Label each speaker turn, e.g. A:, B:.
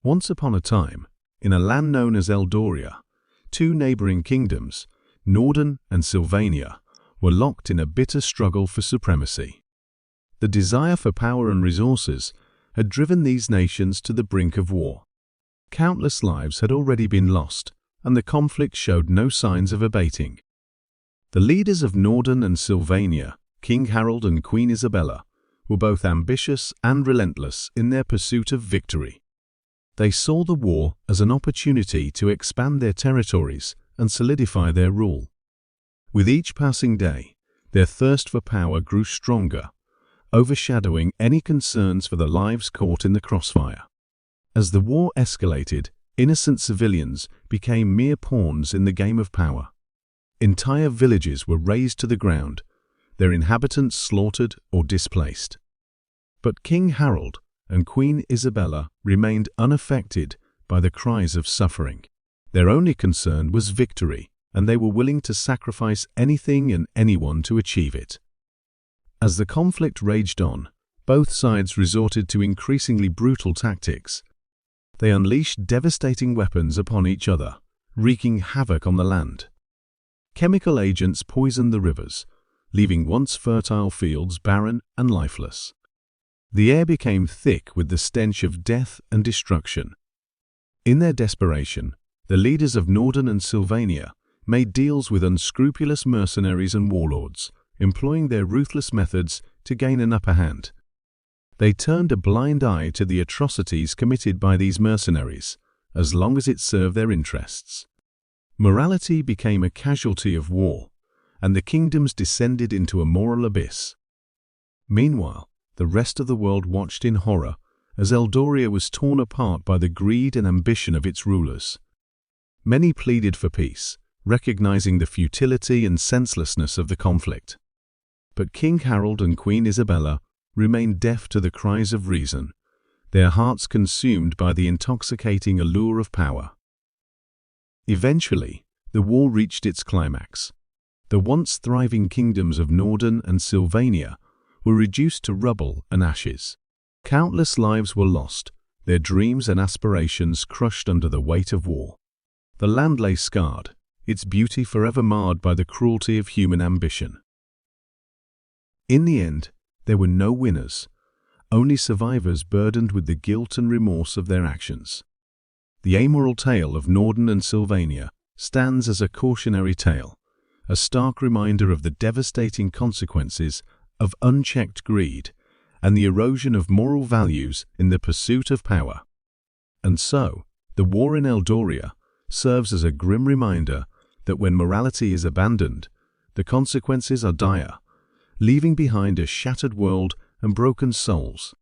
A: Once upon a time, in a land known as Eldoria, two neighboring kingdoms, Norden and Sylvania, were locked in a bitter struggle for supremacy. The desire for power and resources had driven these nations to the brink of war. Countless lives had already been lost, and the conflict showed no signs of abating. The leaders of Norden and Sylvania, King Harold and Queen Isabella, were both ambitious and relentless in their pursuit of victory. They saw the war as an opportunity to expand their territories and solidify their rule. With each passing day, their thirst for power grew stronger, overshadowing any concerns for the lives caught in the crossfire. As the war escalated, innocent civilians became mere pawns in the game of power. Entire villages were razed to the ground, their inhabitants slaughtered or displaced. But King Harold and Queen Isabella remained unaffected by the cries of suffering. Their only concern was victory, and they were willing to sacrifice anything and anyone to achieve it. As the conflict raged on, both sides resorted to increasingly brutal tactics. They unleashed devastating weapons upon each other, wreaking havoc on the land. Chemical agents poisoned the rivers, leaving once fertile fields barren and lifeless. The air became thick with the stench of death and destruction. In their desperation, the leaders of Norden and Sylvania made deals with unscrupulous mercenaries and warlords, employing their ruthless methods to gain an upper hand. They turned a blind eye to the atrocities committed by these mercenaries, as long as it served their interests. Morality became a casualty of war, and the kingdoms descended into a moral abyss. Meanwhile, the rest of the world watched in horror as Eldoria was torn apart by the greed and ambition of its rulers. Many pleaded for peace, recognizing the futility and senselessness of the conflict. But King Harold and Queen Isabella remained deaf to the cries of reason, their hearts consumed by the intoxicating allure of power. Eventually, the war reached its climax. The once thriving kingdoms of Norden and Sylvania were reduced to rubble and ashes. Countless lives were lost, their dreams and aspirations crushed under the weight of war. The land lay scarred, its beauty forever marred by the cruelty of human ambition. In the end, there were no winners, only survivors burdened with the guilt and remorse of their actions. The amoral tale of Norden and Sylvania stands as a cautionary tale, a stark reminder of the devastating consequences of unchecked greed and the erosion of moral values in the pursuit of power. And so, the war in Eldoria serves as a grim reminder that when morality is abandoned, the consequences are dire, leaving behind a shattered world and broken souls.